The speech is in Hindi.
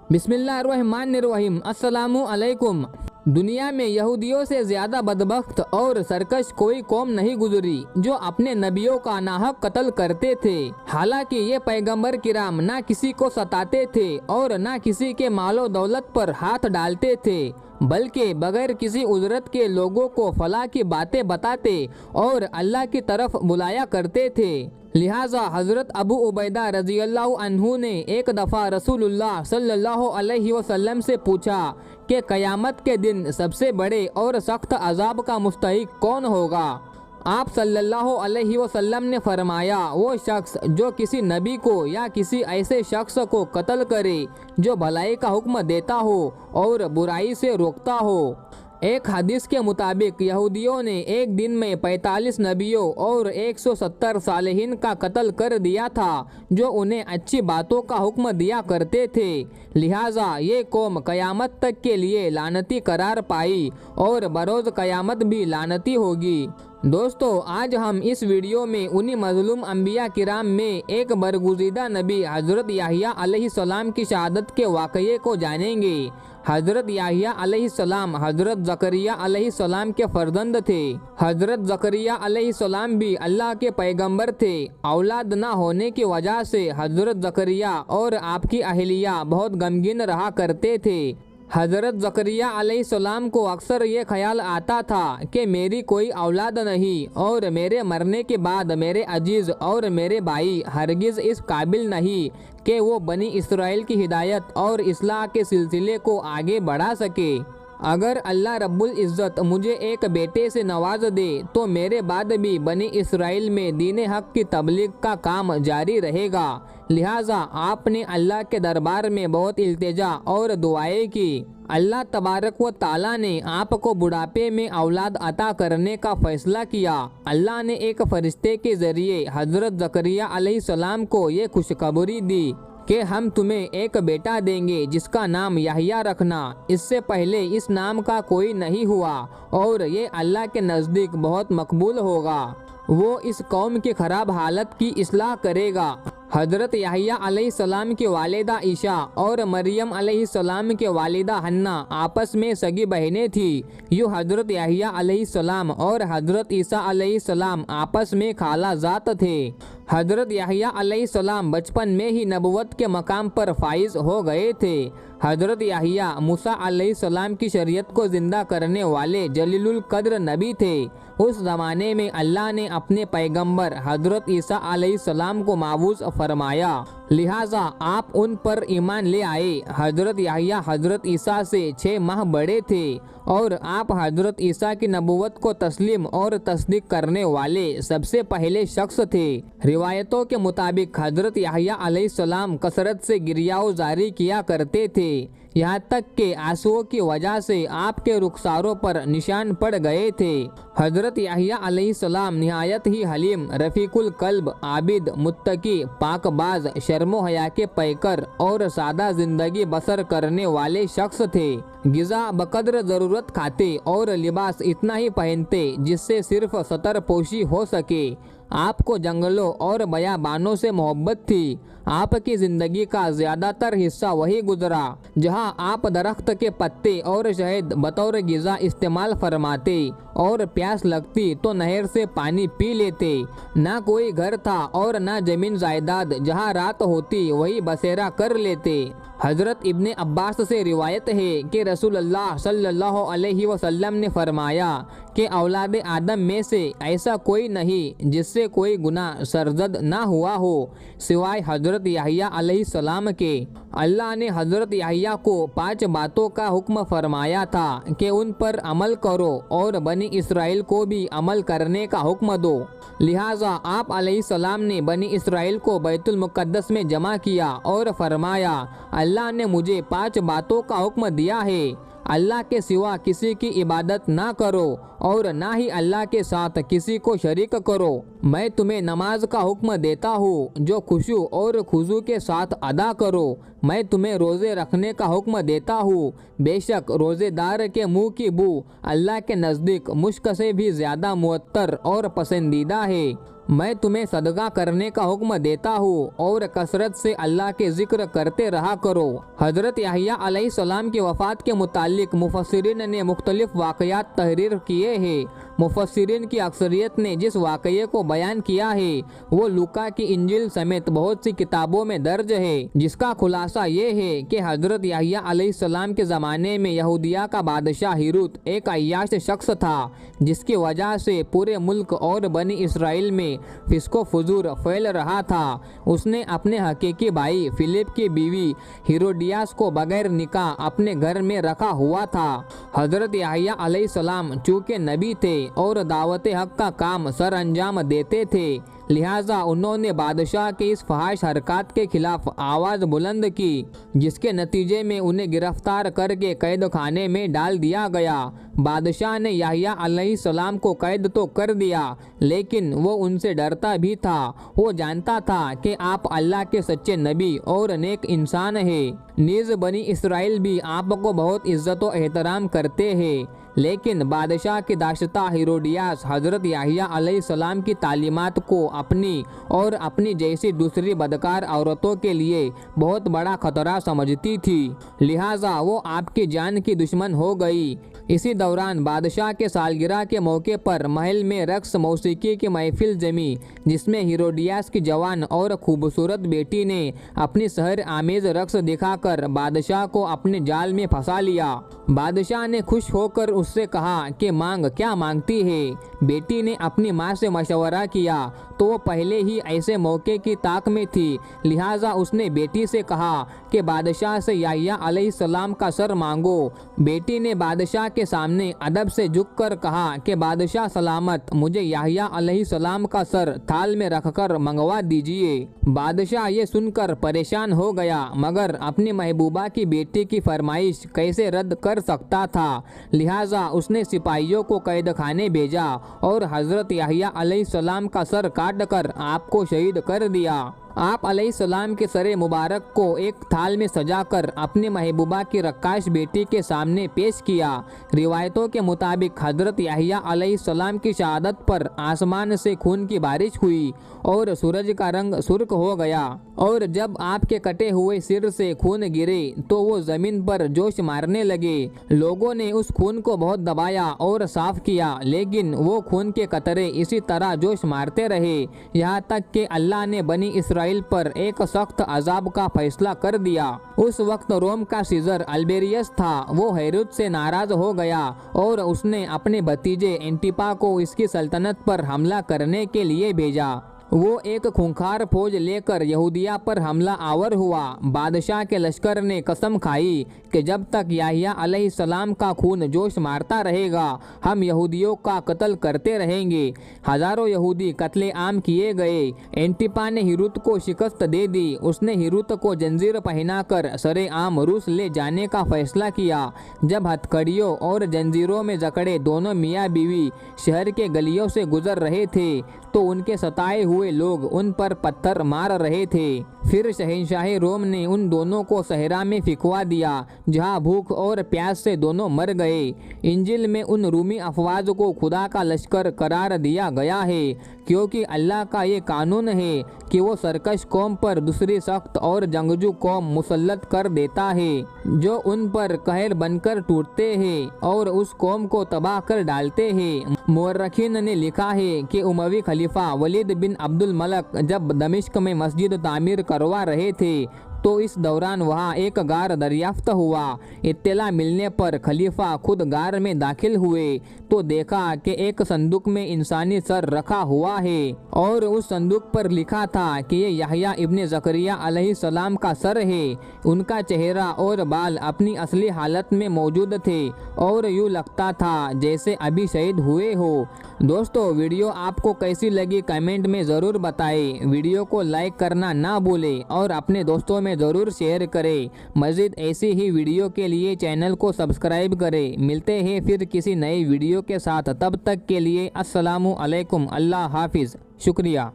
बिस्मिल्लाहिर्रहमानिर्रहीम। अस्सलामु अलैकुम। दुनिया में यहूदियों से ज़्यादा बदबख्त और सरकश कोई कौम नहीं गुजरी जो अपने नबियों का नाहक कत्ल करते थे। हालांकि ये पैगंबर किराम ना किसी को सताते थे और ना किसी के मालो दौलत पर हाथ डालते थे, बल्कि बगैर किसी उजरत के लोगों को फलाह की बातें बताते और अल्लाह की तरफ बुलाया करते थे। लिहाजा हज़रत अबू उबैदा रज़ियल्लाहु अन्हु ने एक दफ़ा रसूलुल्लाह सल्लल्लाहु अलैहि वसल्लम से पूछा कि क़यामत के दिन सबसे बड़े और सख्त अज़ाब का मुस्तहिक कौन होगा। आप सल्लल्लाहु अलैहि वसल्लम ने फरमाया, वो शख्स जो किसी नबी को या किसी ऐसे शख्स को कत्ल करे जो भलाई का हुक्म देता हो और बुराई से रोकता हो। एक हदीस के मुताबिक यहूदियों ने एक दिन में 45 नबियों और 170 सालेहीन का कत्ल कर दिया था जो उन्हें अच्छी बातों का हुक्म दिया करते थे। लिहाजा ये कौम क़यामत तक के लिए लानती करार पाई और बरोज़ क़यामत भी लानती होगी। दोस्तों, आज हम इस वीडियो में उन्हीं मज़लूम अंबिया किराम में एक बरगुज़ीदा नबी हज़रत याहिया अलैहिस्सलाम की शहादत के वाक़ये को जानेंगे। हज़रत याहिया अलैहिस्सलाम हज़रत ज़करिया अलैहिस्सलाम के फ़र्जंद थे। हज़रत ज़करिया अलैहिस्सलाम भी अल्लाह के पैगंबर थे। औलाद ना होने की वजह से हज़रत ज़करिया और आपकी अहलिया बहुत गमगीन रहा करते थे। हज़रत ज़करिया अलैहिस्सलाम को अक्सर ये ख्याल आता था कि मेरी कोई औलाद नहीं और मेरे मरने के बाद मेरे अजीज़ और मेरे भाई हरगिज़ इस काबिल नहीं कि वो बनी इसराइल की हिदायत और इस्लाह के सिलसिले को आगे बढ़ा सके। अगर अल्लाह रब्बुल इज़्ज़त मुझे एक बेटे से नवाज दे तो मेरे बाद भी बनी इसराइल में दीन हक़ की तबलीग का काम जारी रहेगा। लिहाजा आपने अल्लाह के दरबार में बहुत इल्तिजा और दुआएं की। अल्लाह तबारक व ताला ने आपको बुढ़ापे में औलाद अता करने का फ़ैसला किया। अल्लाह ने एक फ़रिश्ते के ज़रिए हज़रत ज़करिया अलैहिस्सलाम को ये खुशखबरी दी कि हम तुम्हें एक बेटा देंगे जिसका नाम याहिया रखना। इससे पहले इस नाम का कोई नहीं हुआ और ये अल्लाह के नज़दीक बहुत मकबूल होगा। वो इस कौम की ख़राब हालत की इस्लाह करेगा। हज़रत याहिया अलैहिस्सलाम की वालिदा ईशा और मरियम अलैहिस्सलाम के वालिदा हन्ना आपस में सगी बहनें थी। यूँ हज़रत याहिया अलैहिस्सलाम और हज़रत ईसा अलैहिस्सलाम आपस में खाला जात थे। हज़रत याहिया अलैहिस्सलाम बचपन में ही नबुवत के मकाम पर फाइज हो गए थे। हज़रत याहिया मूसा अलैहिस्सलाम की शरीयत को ज़िंदा करने वाले जलीलुल कद्र नबी थे। उस ज़माने में अल्लाह ने अपने पैगंबर हज़रत ईसा अलैहिस्सलाम को माबूस फरमाया, लिहाजा आप उन पर ईमान ले आए। हज़रत याहिया हज़रत ईसा से 6 माह बड़े थे और आप हज़रत ईसा की नबुवत को तस्लीम और तस्दीक करने वाले सबसे पहले शख्स थे। रिवायतों के मुताबिक हज़रत याहिया अलैहिस्सलाम कसरत से गिरियाओ जारी किया करते थे, यहाँ तक कि आंसुओं की वजह से आपके रुखसारों पर निशान पड़ गए थे। हज़रत याहिया अलैहिस्सलाम निहायत ही हलीम, रफ़ीकुल कल्ब, आबिद, मुत्तकी, पाकबाज, शर्मो हया के पैकर और सादा ज़िंदगी बसर करने वाले शख्स थे। गिज़ा बकद्र ज़रूरत खाते और लिबास इतना ही पहनते जिससे सिर्फ सतर पोशी हो सके। आपको जंगलों और बयाबानों से मोहब्बत थी। आपकी ज़िंदगी का ज़्यादातर हिस्सा वही गुजरा जहां आप दरख्त के पत्ते और शहद बतौर गिज़ा इस्तेमाल फरमाते और प्यास लगती तो नहर से पानी पी लेते। ना कोई घर था और ना ज़मीन जायदाद, जहां रात होती वही बसेरा कर लेते। हज़रत इब्ने अब्बास से रिवायत है कि रसूलुल्लाह सल्लल्लाहु अलैहि वसल्लम ने फरमाया कि औलाद आदम में से ऐसा कोई नहीं जिससे कोई गुनाह सरजद ना हुआ हो सिवाय हज़रत याहिया अलैहिस्सलाम के। अल्लाह ने हज़रत याहिया को 5 बातों का हुक्म फरमाया था कि उन पर अमल करो और बनी इसराइल को भी अमल करने का हुक्म दो। लिहाजा आप अलैहिस्सलाम ने बनी इसराइल को बैतुल मुक़द्दस में जमा किया और फरमाया, अल्लाह ने मुझे 5 बातों का हुक्म दिया है। अल्लाह के सिवा किसी की इबादत ना करो और ना ही अल्लाह के साथ किसी को शरीक करो। मैं तुम्हें नमाज का हुक्म देता हूँ जो खुशू और खुजू के साथ अदा करो। मैं तुम्हें रोज़े रखने का हुक्म देता हूँ। बेशक रोज़ेदार के मुँह की बू अल्लाह के नज़दीक मुश्क से भी ज़्यादा मुअत्तर और पसंदीदा है। मैं तुम्हें सदका करने का हुक्म देता हूँ और कसरत से अल्लाह के जिक्र करते रहा करो। हजरत याहिया अलैहिस्सलाम की वफ़ात के मुतालिक मुफस्सिरीन ने मुख्तलिफ वाक़यात तहरीर किए हैं। मुफस्सिरीन की अक्सरियत ने जिस वाक़ये को बयान किया है वो लूका की इंजिल समेत बहुत सी किताबों में दर्ज है, जिसका खुलासा ये है कि हजरत याहिया अलैहिस्सलाम के ज़माने में यहूदिया का बादशाह हिरुत एक अय्याश शख्स था, जिसकी वजह से पूरे मुल्क और बनी इसराइल में फिस्को फुजूर फैल रहा था। उसने अपने हकीकी भाई फिलिप की बीवी हेरोदियास को बगैर निकाह अपने घर में रखा हुआ था। हजरत याहिया अलैहिस्सलाम चूँकि नबी थे और दावत हक का काम सर अंजाम देते थे, लिहाजा उन्होंने बादशाह के इस फहाश हरकत के खिलाफ आवाज़ बुलंद की, जिसके नतीजे में उन्हें गिरफ्तार करके कैद खाने में डाल दिया गया। बादशाह ने याहिया अलैहिस्सलाम को कैद तो कर दिया, लेकिन वो उनसे डरता भी था। वो जानता था कि आप अल्लाह के सच्चे नबी और नेक इंसान हैं। नीज़ बनी इसराइल भी आपको बहुत इज्जत व एहतराम करते हैं, लेकिन बादशाह की दाशता हेरोदियास हजरत याहिया अलैहिस्सलाम की तालीमात को अपनी और अपनी जैसी दूसरी बदकार औरतों के लिए बहुत बड़ा खतरा समझती थी, लिहाजा वो आपकी जान की दुश्मन हो गई। इसी दौरान बादशाह के सालगिरह के मौके पर महल में रक्स मौसीकी की महफिल जमी, जिसमें हेरोदियास की जवान और खूबसूरत बेटी ने अपनी सहर आमेज रक्स दिखाकर बादशाह को अपने जाल में फंसा लिया। बादशाह ने खुश होकर उससे कहा कि मांग क्या मांगती है। बेटी ने अपनी माँ से मशवरा किया तो वो पहले ही ऐसे मौके की ताक में थी, लिहाजा उसने बेटी से कहा कि बादशाह से याहिया अलैहिस्सलाम का सर मांगो। बेटी ने बादशाह के सामने अदब से झुककर कहा कि बादशाह सलामत, मुझे याहिया अलैहिस्सलाम का सर थाल में रखकर मंगवा दीजिए। बादशाह ये सुनकर परेशान हो गया, मगर अपनी महबूबा की बेटी की फरमाइश कैसे रद्द कर सकता था, लिहाजा उसने सिपाहियों को कैद खाने भेजा और हजरत याहिया अलैहिस्सलाम का सर काट कर आपको शहीद कर दिया। आप अलैहिस्सलाम के सरे मुबारक को एक थाल में सजाकर अपनी महबूबा की रक्काश बेटी के सामने पेश किया। रिवायतों के मुताबिक हजरत याहिया अलैहिस्सलाम की शहादत पर आसमान से खून की बारिश हुई और सूरज का रंग सुर्ख हो गया, और जब आपके कटे हुए सिर से खून गिरे तो वो जमीन पर जोश मारने लगे। लोगों ने उस खून को बहुत दबाया और साफ किया, लेकिन वो खून के कतरे इसी तरह जोश मारते रहे, यहाँ तक कि अल्लाह ने बनी इसराइल पर एक सख्त अजाब का फैसला कर दिया। उस वक्त रोम का सीजर अल्बेरियस था, वो हेरोद से नाराज हो गया और उसने अपने भतीजे एंटिपा को इसकी सल्तनत पर हमला करने के लिए भेजा। वो एक खूंखार फौज लेकर यहूदिया पर हमला आवर हुआ। बादशाह के लश्कर ने कसम खाई कि जब तक याहिया अलैहिस्सलाम का खून जोश मारता रहेगा हम यहूदियों का कत्ल करते रहेंगे। हजारों यहूदी कत्ले आम किए गए। एंटिपा ने हिरुत को शिकस्त दे दी। उसने हिरुत को जंजीर पहनाकर सरे आम रूस ले जाने का फैसला किया। जब हथकड़ियों और जंजीरों में जकड़े दोनों मियाँ बीवी शहर के गलियों से गुजर रहे थे तो उनके सताए हुए लोग उन पर पत्थर मार रहे थे। फिर शहंशाह रोम ने उन दोनों को सहरा में फिकवा दिया, जहां भूख और प्यास से दोनों मर गए। इंजिल में उन रूमी अफवाज को खुदा का लश्कर करार दिया गया है, क्योंकि अल्लाह का ये कानून है कि वो सरकश कौम पर दूसरी सख्त और जंगजू कौम मुसल्लत कर देता है, जो उन पर कहर बनकर टूटते हैं और उस कौम को तबाह कर डालते हैं। मुअर्रिखीन ने लिखा है कि उमवी खलीफा वलीद बिन अब्दुल मलक जब दमिश्क में मस्जिद तामीर करवा रहे थे तो इस दौरान वहाँ एक गार दरियाफ्त हुआ। इत्तला मिलने पर खलीफा खुद गार में दाखिल हुए तो देखा कि एक संदूक में इंसानी सर रखा हुआ है और उस संदूक पर लिखा था कि ये याहिया इब्ने ज़करिया अलैहिस्सलाम का सर है। उनका चेहरा और बाल अपनी असली हालत में मौजूद थे और यूँ लगता था जैसे अभी शहीद हुए हो। दोस्तों, वीडियो आपको कैसी लगी कमेंट में ज़रूर बताएं। वीडियो को लाइक करना ना भूलें और अपने दोस्तों में ज़रूर शेयर करें। मज़ीद ऐसी ही वीडियो के लिए चैनल को सब्सक्राइब करें। मिलते हैं फिर किसी नई वीडियो के साथ, तब तक के लिए अस्सलामु अलैकुम। अल्लाह हाफिज़। शुक्रिया।